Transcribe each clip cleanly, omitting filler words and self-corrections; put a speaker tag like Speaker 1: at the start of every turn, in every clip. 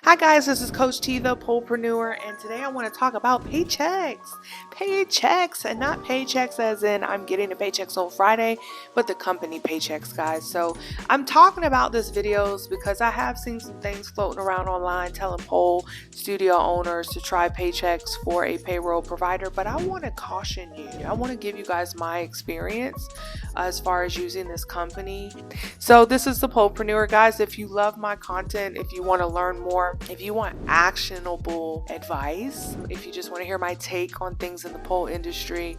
Speaker 1: Hi guys, this is Coach T, the Polepreneur, and today I want to talk about paychecks. Paychecks, and not paychecks as in I'm getting the paychecks on Friday, but the company paychecks, guys. So I'm talking about this videos because I have seen some things floating around online telling pole studio owners to try paychecks for a payroll provider, but I want to caution you. I want to give you guys my experience as far as using this company. So this is the Polepreneur, guys. If you love my content, if you want to learn more, if you want actionable advice, if you just want to hear my take on things in the pole industry,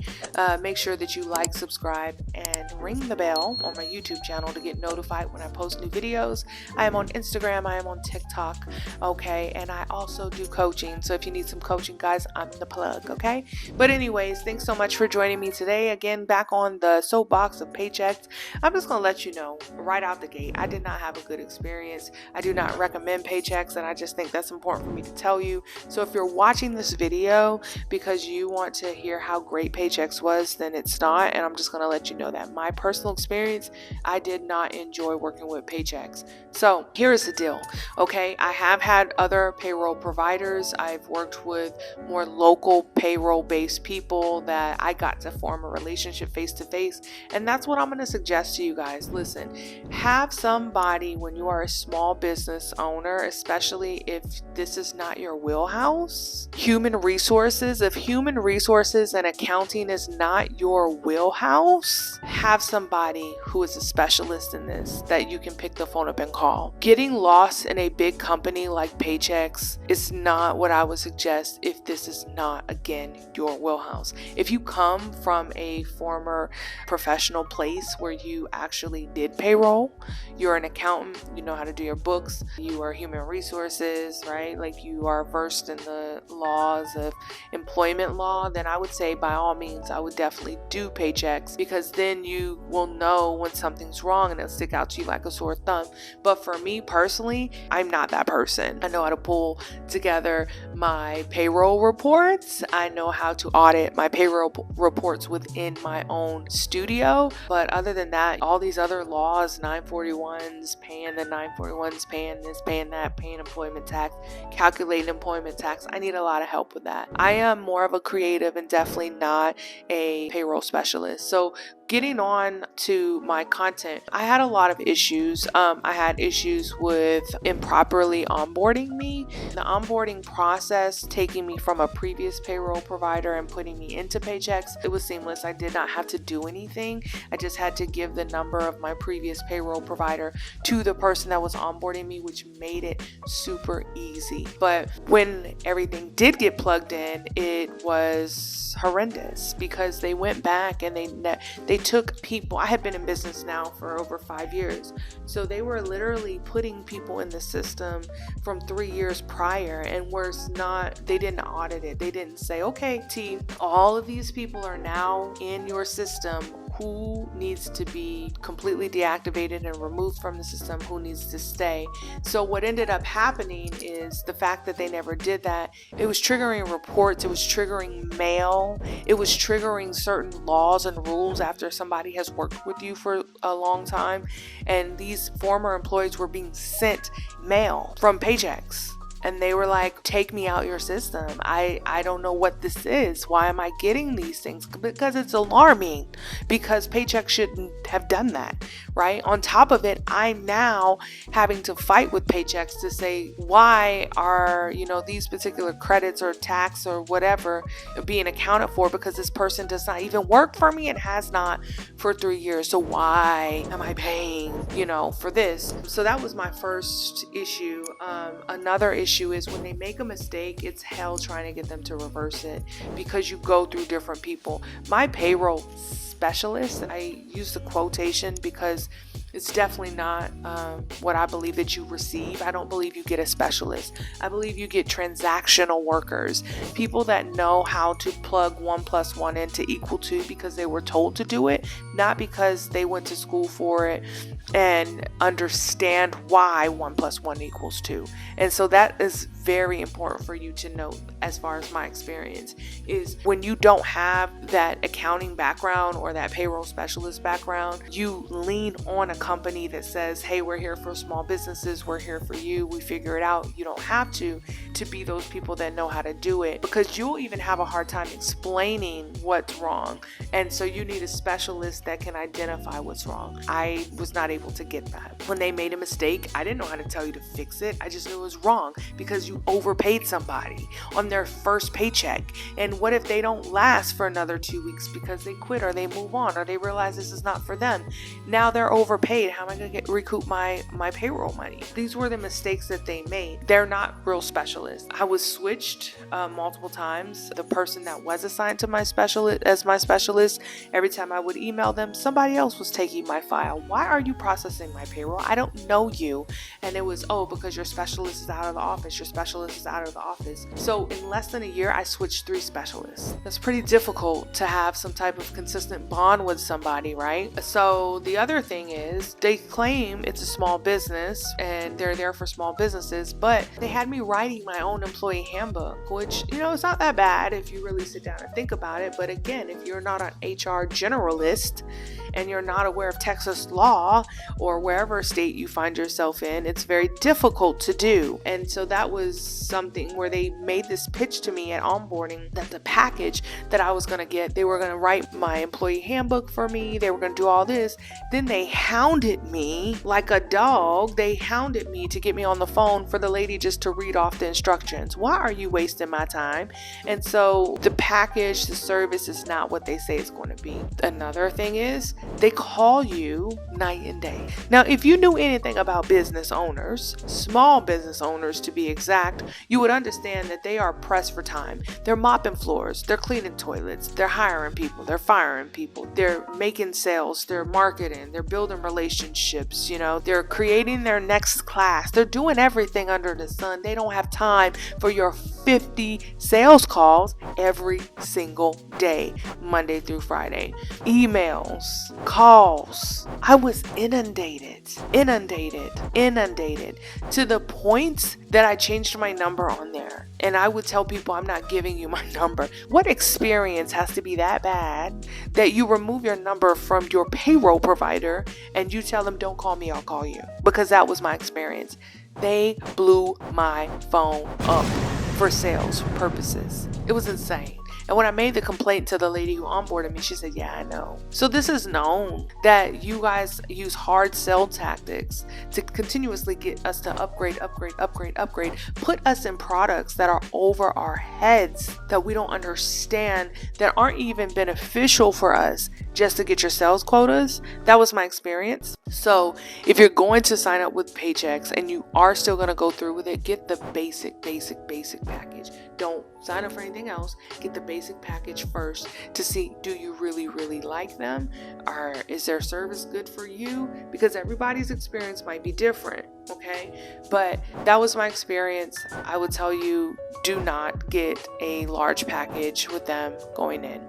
Speaker 1: make sure that you like, subscribe, and ring the bell on my YouTube channel to get notified when I post new videos. I am on Instagram, I am on TikTok, okay, and I also do coaching. So if you need some coaching, guys, I'm the plug, okay? But anyways, thanks so much for joining me today. Again, back on the soapbox of paychecks. I'm just going to let you know right out the gate, I did not have a good experience. I do not recommend paychecks, and I just think that's important for me to tell you. So if you're watching this video because you want to hear how great paychecks was, then it's not, and I'm just going to let you know that my personal experience, I did not enjoy working with paychecks. So here is the deal, okay? I have had other payroll providers. I've worked with more local payroll based people that I got to form a relationship face to face, and that's what I'm going to suggest to you guys. Listen, have somebody when you are a small business owner, especially if this is not your wheelhouse. Human resources, if human resources and accounting is not your wheelhouse, have somebody who is a specialist in this that you can pick the phone up and call. Getting lost in a big company like Paychex is not what I would suggest if this is not, again, your wheelhouse. If you come from a former professional place where you actually did payroll, you're an accountant, you know how to do your books, you are human resources, right? Like you are versed in the laws of employment law, then I would say by all means, I would definitely do paychecks, because then you will know when something's wrong and it'll stick out to you like a sore thumb. But for me personally, I'm not that person. I know how to pull together my payroll reports. I know how to audit my payroll reports within my own studio. But other than that, all these other laws, 941s, paying the 941s, paying this, paying that, paying employment tax, calculating employment tax, I need a lot of help with that. I am more of a creative and definitely not a payroll specialist. So getting on to my content, I had a lot of issues. I had issues with improperly onboarding me. The onboarding process, taking me from a previous payroll provider and putting me into Paychex, it was seamless. I did not have to do anything. I just had to give the number of my previous payroll provider to the person that was onboarding me, which made it super easy. But when everything did get plugged in, it was horrendous because they went back and they took people. I had been in business now for over 5 years, so they were literally putting people in the system from 3 years prior, and they didn't audit it. They didn't say, okay, T, all of these people are now in your system. Who needs to be completely deactivated and removed from the system? Who needs to stay? So what ended up happening is the fact that they never did that, it was triggering reports, it was triggering mail, it was triggering certain laws and rules after somebody has worked with you for a long time, and these former employees were being sent mail from Paychex. And they were like, take me out your system. I don't know what this is. Why am I getting these things? Because it's alarming. Because Paychex shouldn't have done that, right? On top of it, I'm now having to fight with Paychex to say, why are, these particular credits or tax or whatever being accounted for? Because this person does not even work for me and has not for 3 years. So why am I paying, for this? So that was my first issue. Another issue is when they make a mistake, it's hell trying to get them to reverse it because you go through different people. My payroll specialist, I use the quotation because it's definitely not what I believe that you receive. I don't believe you get a specialist. I believe you get transactional workers, people that know how to plug 1 + 1 into equal 2 because they were told to do it, not because they went to school for it and understand why 1 + 1 = 2. And so that is very important for you to know, as far as my experience, is when you don't have that accounting background or that payroll specialist background, you lean on a company that says, hey, we're here for small businesses, we're here for you, we figure it out. You don't have to be those people that know how to do it, because you'll even have a hard time explaining what's wrong. And so you need a specialist that can identify what's wrong. I was not able to get that. When they made a mistake, I didn't know how to tell you to fix it. I just knew it was wrong because you overpaid somebody on their first paycheck. And what if they don't last for another 2 weeks because they quit or they move on or they realize this is not for them? Now they're overpaid. How am I going to recoup my payroll money? These were the mistakes that they made. They're not real specialists. I was switched multiple times. The person that was assigned to my specialist, every time I would email them, somebody else was taking my file. Why are you processing my payroll? I don't know you. And it was, because your specialist is out of the office. Your specialist is out of the office. So in less than a year, I switched 3 specialists. That's pretty difficult to have some type of consistent bond with somebody, right? So the other thing is, they claim it's a small business and they're there for small businesses, but they had me writing my own employee handbook, which, it's not that bad if you really sit down and think about it. But again, if you're not an HR generalist and you're not aware of Texas law or wherever state you find yourself in, it's very difficult to do. And so that was something where they made this pitch to me at onboarding, that the package that I was going to get, they were going to write my employee handbook for me, they were going to do all this. Then they hounded me like a dog. They hounded me to get me on the phone for the lady just to read off the instructions. Why are you wasting my time? And so the package, the service is not what they say it's going to be. Another thing is, they call you night and day. Now, if you knew anything about business owners, small business owners to be exact, you would understand that they are pressed for time. They're mopping floors, they're cleaning toilets, they're hiring people, they're firing people, they're making sales, they're marketing, they're building relationships, they're creating their next class. They're doing everything under the sun. They don't have time for your 50 sales calls every single day, Monday through Friday. Emails, calls. I was inundated to the point that I changed my number on there. And I would tell people, I'm not giving you my number. What experience has to be that bad that you remove your number from your payroll provider and you tell them, don't call me, I'll call you? Because that was my experience. They blew my phone up for sales purposes. It was insane. And when I made the complaint to the lady who onboarded me, she said, yeah, I know. So this is known that you guys use hard sell tactics to continuously get us to upgrade, put us in products that are over our heads, that we don't understand, that aren't even beneficial for us, just to get your sales quotas. That was my experience. So if you're going to sign up with Paychex and you are still going to go through with it, get the basic package. Don't sign up for anything else. Get the basic package first to see, do you really like them? Or is their service good for you? Because everybody's experience might be different, okay? But that was my experience. I would tell you, do not get a large package with them going in.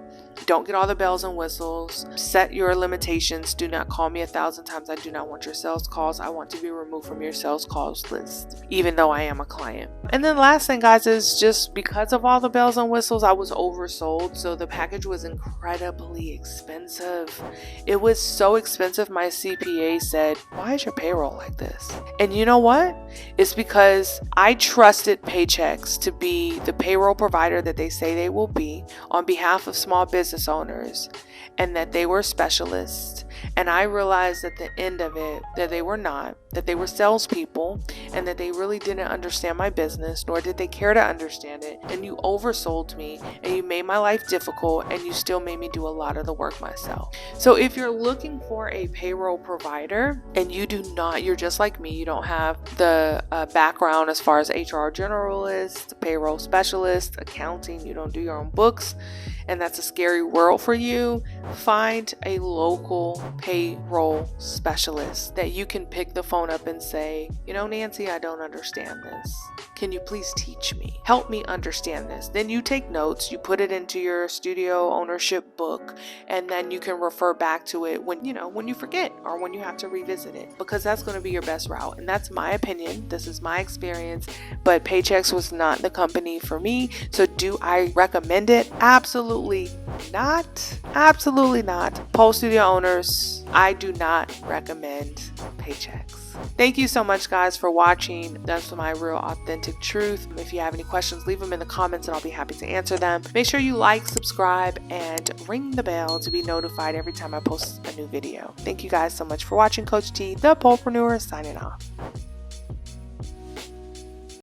Speaker 1: Don't get all the bells and whistles. Set your limitations. Do not call me 1,000 times. I do not want your sales calls. I want to be removed from your sales calls list, even though I am a client. And then the last thing, guys, is just because of all the bells and whistles, I was oversold. So the package was incredibly expensive. It was so expensive. My CPA said, why is your payroll like this? And you know what? It's because I trusted Paychex to be the payroll provider that they say they will be on behalf of small business owners, and that they were specialists. And I realized at the end of it that they were not, that they were salespeople, and that they really didn't understand my business, nor did they care to understand it. And you oversold me, and you made my life difficult, and you still made me do a lot of the work myself. So if you're looking for a payroll provider and you're just like me, you don't have the background as far as HR generalist, payroll specialist, accounting, you don't do your own books, and that's a scary world for you, find a local payroll specialist that you can pick the phone up and say, Nancy, I don't understand this. Can you please teach me? Help me understand this. Then you take notes, you put it into your studio ownership book, and then you can refer back to it when you forget or when you have to revisit it, because that's going to be your best route. And that's my opinion. This is my experience, but Paychex was not the company for me. So do I recommend it? Absolutely not. Absolutely not. Pole studio owners, I do not recommend Paychex. Thank you so much, guys, for watching. That's my real authentic truth. If you have any questions, leave them in the comments and I'll be happy to answer them. Make sure you like, subscribe, and ring the bell to be notified every time I post a new video. Thank you guys so much for watching. Coach T, the Polepreneur, signing off.